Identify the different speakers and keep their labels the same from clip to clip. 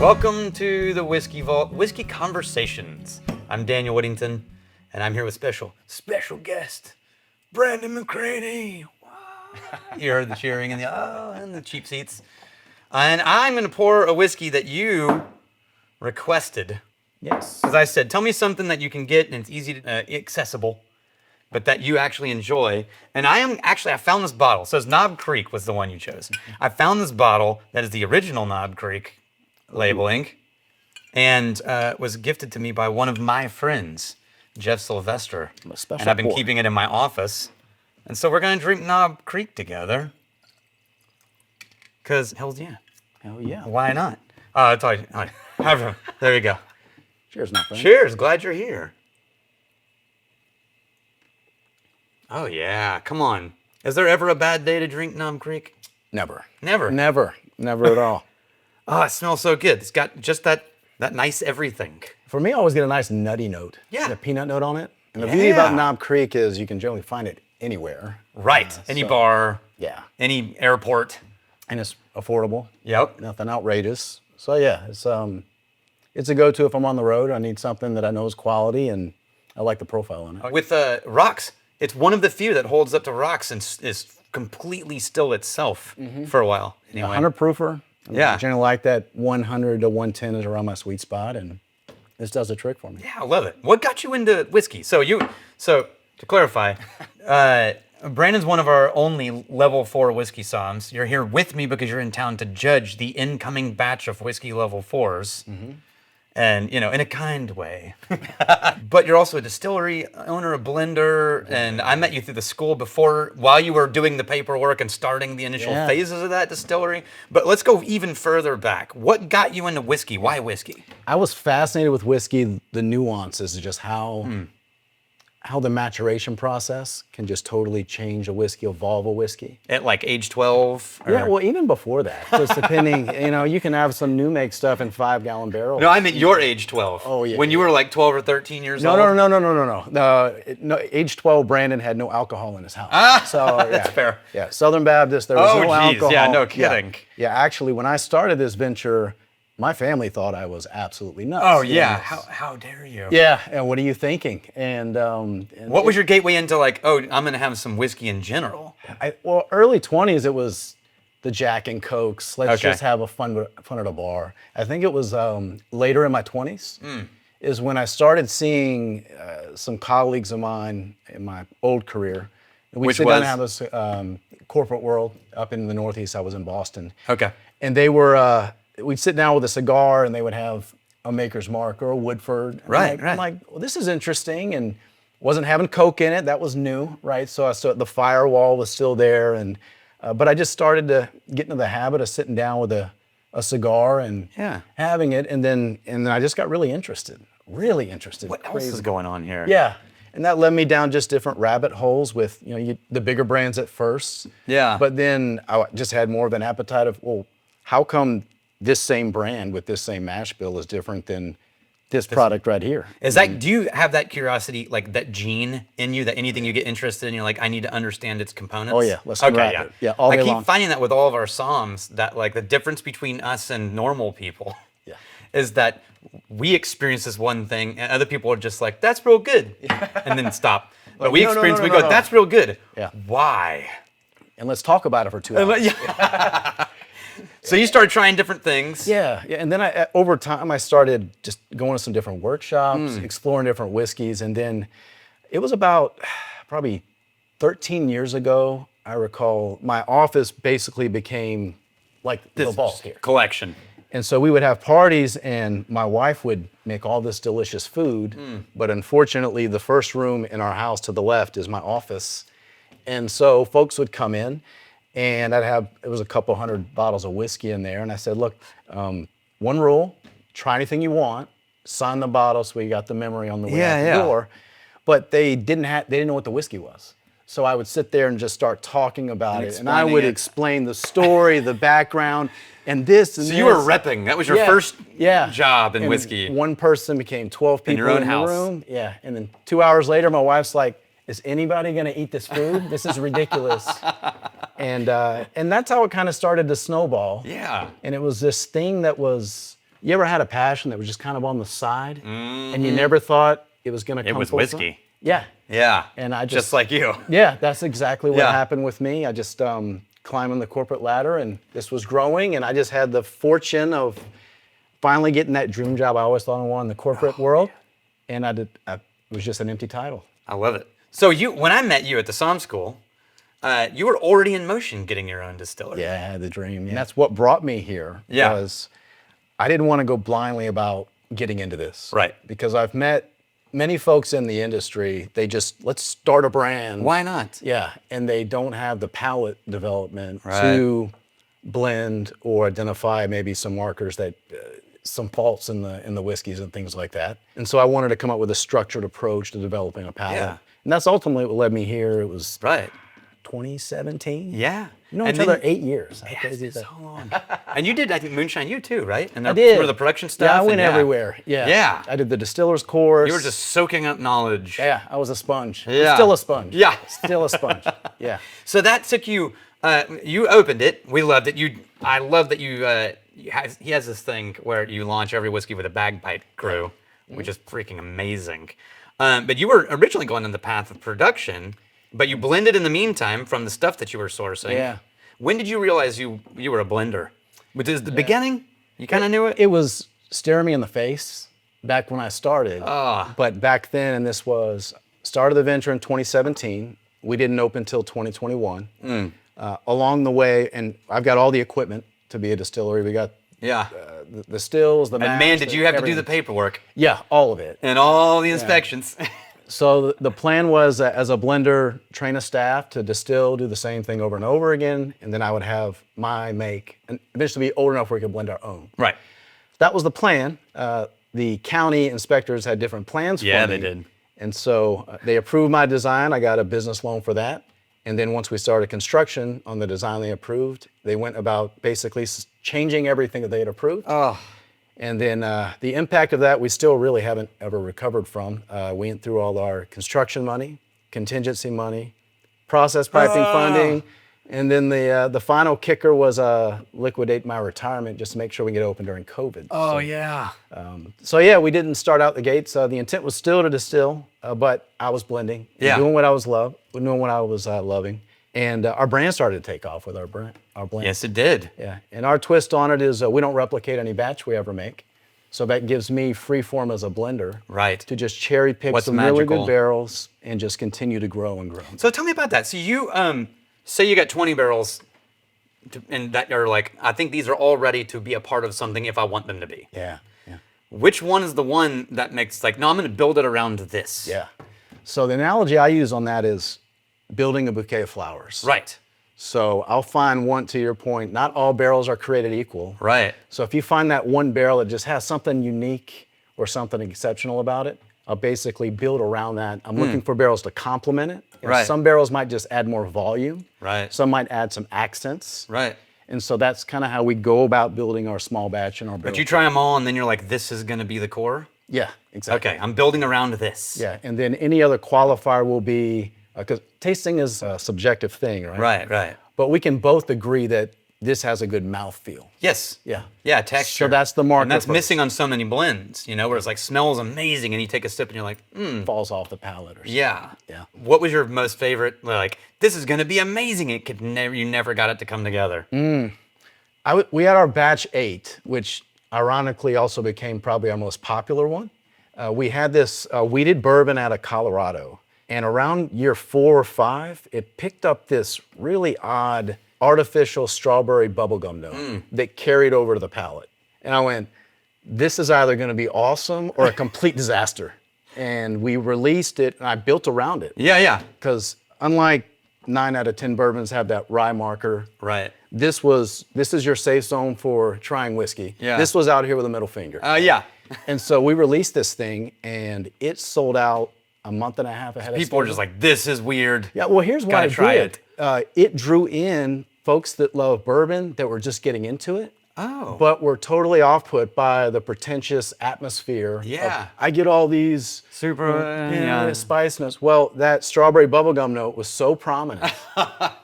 Speaker 1: Welcome to the Whiskey Vault, Whiskey Conversations. I'm Daniel Whittington, and I'm here with special guest, Brandon McCraney. You heard the cheering and the cheap seats. And I'm going to pour a whiskey that you requested.
Speaker 2: Yes.
Speaker 1: Because I said, tell me something that you can get and it's easy to, accessible, but that you actually enjoy. And I found this bottle. It says Knob Creek was the one you chose. I found this bottle that is the original Knob Creek labeling, and was gifted to me by one of my friends, Jeff Sylvester. And I've been keeping it in my office. And so we're going to drink Knob Creek together. Because, hell yeah.
Speaker 2: Hell yeah.
Speaker 1: Why not? There you go.
Speaker 2: Cheers, my friend.
Speaker 1: Cheers. Glad you're here. Oh, yeah. Come on. Is there ever a bad day to drink Knob Creek?
Speaker 2: Never.
Speaker 1: Never?
Speaker 2: Never at all.
Speaker 1: Oh, it smells so good. It's got just that nice everything.
Speaker 2: For me, I always get a nice nutty note.
Speaker 1: Yeah.
Speaker 2: A peanut note on it. And the beauty about Knob Creek is you can generally find it anywhere.
Speaker 1: Right. Any bar.
Speaker 2: Yeah.
Speaker 1: Any airport.
Speaker 2: And it's affordable.
Speaker 1: Yep.
Speaker 2: Nothing outrageous. So yeah, it's a go-to if I'm on the road. I need something that I know is quality, and I like the profile on it.
Speaker 1: With rocks, it's one of the few that holds up to rocks and is completely still itself for a while. Anyway.
Speaker 2: 100 proofer.
Speaker 1: Yeah.
Speaker 2: I generally like that 100 to 110 is around my sweet spot, and this does a trick for me.
Speaker 1: Yeah, I love it. What got you into whiskey? So to clarify, Brandon's one of our only level 4 whiskey somms. You're here with me because you're in town to judge the incoming batch of whiskey level 4s. And, in a kind way. But you're also a distillery owner, a blender, and I met you through the school while you were doing the paperwork and starting the initial phases of that distillery. But let's go even further back. What got you into whiskey? Why whiskey?
Speaker 2: I was fascinated with whiskey, the nuances, just how the maturation process can just totally change a whiskey, evolve a whiskey.
Speaker 1: At like age 12?
Speaker 2: Yeah, well, even before that, just depending, you can have some new make stuff in 5-gallon barrels.
Speaker 1: No, I meant your age 12.
Speaker 2: Oh, yeah.
Speaker 1: When you were like 12 or 13 years old?
Speaker 2: No, age 12, Brandon had no alcohol in his house. So
Speaker 1: that's fair.
Speaker 2: Yeah, Southern Baptist, there was no alcohol.
Speaker 1: Yeah, no kidding.
Speaker 2: Yeah, actually, when I started this venture, my family thought I was absolutely nuts.
Speaker 1: Oh, yeah. How dare you?
Speaker 2: Yeah, and what are you thinking? And
Speaker 1: what was your gateway into I'm going to have some whiskey in general?
Speaker 2: Early 20s, it was the Jack and Cokes. Let's just have a fun at a bar. I think it was later in my 20s is when I started seeing some colleagues of mine in my old career. And we'd sit down and have this corporate world up in the Northeast. I was in Boston.
Speaker 1: Okay.
Speaker 2: And they were... we'd sit down with a cigar and they would have a Maker's Mark or a Woodford.
Speaker 1: Right.
Speaker 2: I'm like, well, this is interesting, and wasn't having Coke in it. That was new, right? So the firewall was still there, and but I just started to get into the habit of sitting down with a cigar and having it, and then I just got really interested.
Speaker 1: What else is going on here?
Speaker 2: Yeah. And that led me down just different rabbit holes with, the bigger brands at first.
Speaker 1: Yeah.
Speaker 2: But then I just had more of an appetite of, well, how come this same brand with this same mash bill is different than this product right here?
Speaker 1: Is that, do you have that curiosity, like that gene in you, that anything you get interested in, you're like, I need to understand its components?
Speaker 2: Oh yeah, let's unwrap it. Yeah, all day long.
Speaker 1: I keep finding that with all of our somms, that like the difference between us and normal people is that we experience this one thing and other people are just like, that's real good, and then stop. But we go, that's real good.
Speaker 2: Yeah.
Speaker 1: Why?
Speaker 2: And let's talk about it for 2 hours.
Speaker 1: So you started trying different things.
Speaker 2: Yeah, and then over time I started just going to some different workshops, exploring different whiskeys, and then it was about probably 13 years ago, I recall, my office basically became like the vault here.
Speaker 1: Collection.
Speaker 2: And so we would have parties, and my wife would make all this delicious food, but unfortunately the first room in our house to the left is my office, and so folks would come in, and it was a couple hundred bottles of whiskey in there. And I said, look, one rule, try anything you want, sign the bottle so we got the memory on the way out the door. But they didn't know what the whiskey was. So I would sit there and just start talking about it. And I would explain the story, the background, and this and
Speaker 1: so
Speaker 2: this.
Speaker 1: You were repping. That was your first job in whiskey.
Speaker 2: One person became 12 people
Speaker 1: in your own house.
Speaker 2: The room. Yeah, and then 2 hours later, my wife's like, is anybody going to eat this food? This is ridiculous. And that's how it kind of started to snowball.
Speaker 1: Yeah.
Speaker 2: And it was this thing that was You ever had a passion that was just kind of on the side, and you never thought it was going to come?
Speaker 1: It was
Speaker 2: full
Speaker 1: whiskey.
Speaker 2: circle? Yeah.
Speaker 1: Yeah.
Speaker 2: And I
Speaker 1: just like you.
Speaker 2: Yeah, that's exactly what
Speaker 1: Yeah.
Speaker 2: happened with me. I just climbing the corporate ladder, and this was growing, and I just had the fortune of finally getting that dream job I always thought I wanted in the corporate world, and it was just an empty title.
Speaker 1: I love it. So when I met you at the Somm School, you were already in motion getting your own distillery.
Speaker 2: Yeah, I had the dream, and that's what brought me here.
Speaker 1: Yeah.
Speaker 2: Was I didn't want to go blindly about getting into this.
Speaker 1: Right.
Speaker 2: Because I've met many folks in the industry, they just, let's start a brand.
Speaker 1: Why not?
Speaker 2: Yeah, and they don't have the palate development
Speaker 1: Right.
Speaker 2: to blend or identify maybe some markers that, some faults in the whiskeys and things like that. And so I wanted to come up with a structured approach to developing a palate.
Speaker 1: Yeah.
Speaker 2: And that's ultimately what led me here. It was
Speaker 1: Right.
Speaker 2: 2017.
Speaker 1: Yeah.
Speaker 2: You know
Speaker 1: And
Speaker 2: each other
Speaker 1: then-
Speaker 2: 8 years. How
Speaker 1: Yeah,
Speaker 2: crazy
Speaker 1: it's
Speaker 2: is that?
Speaker 1: so long. And you did, I think, Moonshine U too, right? And
Speaker 2: I did.
Speaker 1: For the production stuff.
Speaker 2: Yeah, I
Speaker 1: and
Speaker 2: went everywhere. Yeah.
Speaker 1: Yeah.
Speaker 2: I did the distiller's course.
Speaker 1: You were just soaking up knowledge.
Speaker 2: Yeah, I was a sponge. I'm
Speaker 1: Yeah.
Speaker 2: still a sponge.
Speaker 1: Yeah.
Speaker 2: Still a sponge. Yeah.
Speaker 1: So that took you. You opened it. We loved it. I love that you. He has this thing where you launch every whiskey with a bagpipe crew, which is freaking amazing. But you were originally going on the path of production, but you blended in the meantime from the stuff that you were sourcing.
Speaker 2: Yeah.
Speaker 1: When did you realize you were a blender? Was it the beginning? You kind of knew it.
Speaker 2: It was staring me in the face back when I started.
Speaker 1: Ah.
Speaker 2: But back then, and this was started the venture in 2017. We didn't open until 2021. Along the way, and I've got all the equipment to be a distillery. We got
Speaker 1: Yeah.
Speaker 2: the stills, the
Speaker 1: And
Speaker 2: mash,
Speaker 1: man, did you have to do
Speaker 2: everything.
Speaker 1: the paperwork
Speaker 2: Yeah, all of it.
Speaker 1: and all the inspections?
Speaker 2: So the plan was as a blender, train a staff to distill, do the same thing over and over again, and then I would have my make, and eventually be old enough where we could blend our own.
Speaker 1: Right.
Speaker 2: That was the plan. The county inspectors had different plans for me.
Speaker 1: Yeah, they did.
Speaker 2: And so they approved my design. I got a business loan for that. And then once we started construction on the design they approved, they went about basically changing everything that they had approved.
Speaker 1: Oh.
Speaker 2: And then the impact of that, we still really haven't ever recovered from. We went through all our construction money, contingency money, process piping funding, and then the final kicker was liquidate my retirement just to make sure we get open during COVID.
Speaker 1: Oh, yeah.
Speaker 2: So yeah, we didn't start out the gates. The intent was still to distill, but I was blending, and
Speaker 1: Yeah.
Speaker 2: doing what I was loving, and our brand started to take off with our blend.
Speaker 1: Yes, it did.
Speaker 2: Yeah, and our twist on it is we don't replicate any batch we ever make, so that gives me free form as a blender,
Speaker 1: Right.
Speaker 2: to just cherry pick
Speaker 1: What's
Speaker 2: some really
Speaker 1: magical?
Speaker 2: good barrels and just continue to grow and grow.
Speaker 1: So tell me about that. So you say you got 20 barrels, and that are like, I think these are all ready to be a part of something if I want them to be.
Speaker 2: Yeah, yeah,
Speaker 1: Which one is the one that makes like, no, I'm going to build it around this?
Speaker 2: yeah. So the analogy I use on that is building a bouquet of flowers.
Speaker 1: Right.
Speaker 2: So I'll find one, to your point, not all barrels are created equal.
Speaker 1: Right.
Speaker 2: So if you find that one barrel that just has something unique or something exceptional about it, I'll basically build around that. I'm looking for barrels to complement it. And
Speaker 1: Right.
Speaker 2: Some barrels might just add more volume.
Speaker 1: Right.
Speaker 2: Some might add some accents.
Speaker 1: Right.
Speaker 2: And so that's kind of how we go about building our small batch and our barrel.
Speaker 1: But you try them all, and then you're like, this is going to be the core?
Speaker 2: Yeah, exactly.
Speaker 1: Okay, I'm building around this.
Speaker 2: Yeah, and then any other qualifier will be, because tasting is a subjective thing, right?
Speaker 1: Right, right.
Speaker 2: But we can both agree that this has a good mouthfeel.
Speaker 1: Yes.
Speaker 2: Yeah.
Speaker 1: Yeah, texture.
Speaker 2: So that's the marker
Speaker 1: And that's
Speaker 2: first.
Speaker 1: missing on so many blends, where it's like smells amazing, and you take a sip and you're like,
Speaker 2: Falls off the palate or something.
Speaker 1: yeah.
Speaker 2: Yeah.
Speaker 1: What was your most favorite? Like, this is going to be amazing. It could never, you never got it to come together.
Speaker 2: We had our batch 8, which ironically also became probably our most popular one. We had this wheated bourbon out of Colorado. And around year 4 or 5, it picked up this really odd artificial strawberry bubblegum note that carried over to the palate. And I went, this is either going to be awesome or a complete disaster. And we released it, and I built around it.
Speaker 1: Yeah, yeah.
Speaker 2: Because unlike 9 out of 10 bourbons have that rye marker,
Speaker 1: Right.
Speaker 2: this is your safe zone for trying whiskey.
Speaker 1: Yeah.
Speaker 2: This was out here with a middle finger.
Speaker 1: Yeah.
Speaker 2: And so we released this thing, and it sold out a month and a half ahead of
Speaker 1: People are
Speaker 2: schedule.
Speaker 1: just like, this is weird.
Speaker 2: Yeah, well, here's why
Speaker 1: Gotta
Speaker 2: it
Speaker 1: try
Speaker 2: did. It drew in folks that love bourbon that were just getting into it,
Speaker 1: Oh.
Speaker 2: but were totally off-put by the pretentious atmosphere. of,
Speaker 1: Yeah.
Speaker 2: I get all these
Speaker 1: Super,
Speaker 2: spiciness. Well, that strawberry bubblegum note was so prominent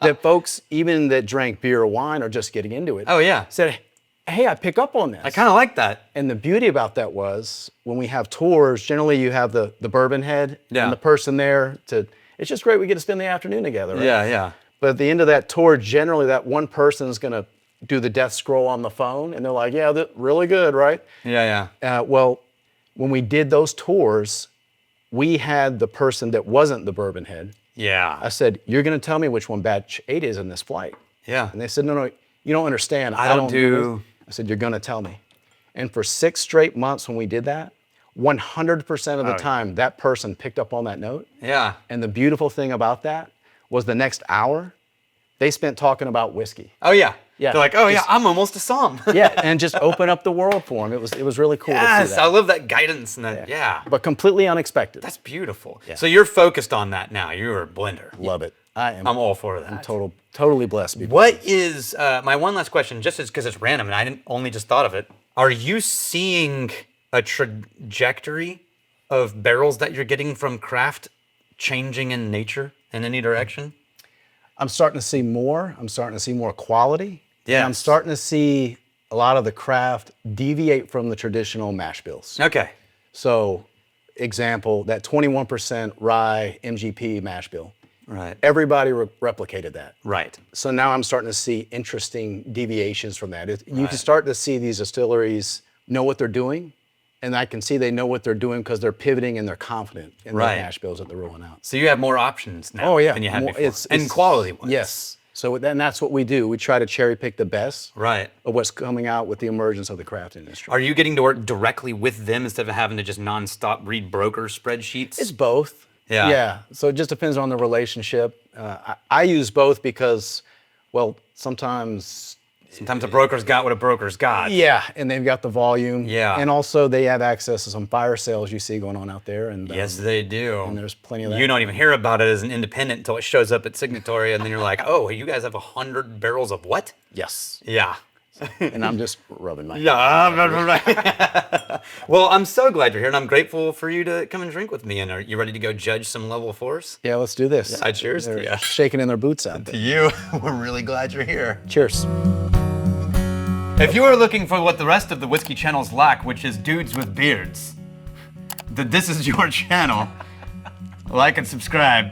Speaker 2: that folks, even that drank beer or wine or just getting into it,
Speaker 1: Oh, yeah.
Speaker 2: said, hey, I pick up on this.
Speaker 1: I kind of like that.
Speaker 2: And the beauty about that was when we have tours, generally you have the bourbon head and the person there it's just great. We get to spend the afternoon together. Right?
Speaker 1: Yeah.
Speaker 2: But at the end of that tour, generally that one person is going to do the death scroll on the phone. And they're like, yeah, that's really good, right?
Speaker 1: Yeah.
Speaker 2: Well, when we did those tours, we had the person that wasn't the bourbon head.
Speaker 1: Yeah.
Speaker 2: I said, you're going to tell me which one batch 8 is in this flight.
Speaker 1: Yeah.
Speaker 2: And they said, no, you don't understand.
Speaker 1: I don't do.
Speaker 2: I said, you're going to tell me. And for 6 straight months when we did that, 100% of the time, that person picked up on that note.
Speaker 1: Yeah.
Speaker 2: And the beautiful thing about that was the next hour, they spent talking about whiskey.
Speaker 1: Oh, yeah.
Speaker 2: Yeah.
Speaker 1: They're like, oh, yeah, I'm almost a somm.
Speaker 2: Yeah, and just open up the world for them. It was really cool to see that.
Speaker 1: I love that guidance and that, yeah.
Speaker 2: But completely unexpected.
Speaker 1: That's beautiful. Yeah. So you're focused on that now. You're a blender.
Speaker 2: Love it. I'm
Speaker 1: all for that.
Speaker 2: I'm totally blessed.
Speaker 1: What is, my one last question, just because it's random and I didn't only just thought of it. Are you seeing a trajectory of barrels that you're getting from craft changing in nature in any direction?
Speaker 2: I'm starting to see more. I'm starting to see more quality.
Speaker 1: Yeah.
Speaker 2: I'm starting to see a lot of the craft deviate from the traditional mash bills.
Speaker 1: Okay.
Speaker 2: So, example, that 21% rye MGP mash bill.
Speaker 1: Right.
Speaker 2: Everybody replicated that.
Speaker 1: Right.
Speaker 2: So now I'm starting to see interesting deviations from that. You can start to see these distilleries know what they're doing, and I can see they know what they're doing because they're pivoting and they're confident in the mash bills that they're rolling out.
Speaker 1: So you have more options now than you had before. And quality-wise.
Speaker 2: Yes. So then that's what we do. We try to cherry pick the best of what's coming out with the emergence of the craft industry.
Speaker 1: Are you getting to work directly with them instead of having to just nonstop read broker spreadsheets?
Speaker 2: It's both.
Speaker 1: Yeah.
Speaker 2: Yeah. So it just depends on the relationship. I use both because, well, sometimes
Speaker 1: a broker's got what a broker's got.
Speaker 2: Yeah, and they've got the volume.
Speaker 1: Yeah.
Speaker 2: And also they have access to some fire sales you see going on out there. And
Speaker 1: yes, they do.
Speaker 2: And there's plenty of that.
Speaker 1: You don't even hear about it as an independent until it shows up at Signatory, and then you're like, oh, you guys have 100 barrels of what?
Speaker 2: Yes.
Speaker 1: Yeah.
Speaker 2: And I'm just rubbing my
Speaker 1: Yeah. Well, I'm so glad you're here, and I'm grateful for you to come and drink with me. And are you ready to go judge some level 4s?
Speaker 2: Yeah, let's do this.
Speaker 1: Yeah, cheers to you.
Speaker 2: Shaking in their boots out there.
Speaker 1: To you. We're really glad you're here.
Speaker 2: Cheers.
Speaker 1: If you are looking for what the rest of the whiskey channels lack, which is dudes with beards, this is your channel. Like and subscribe.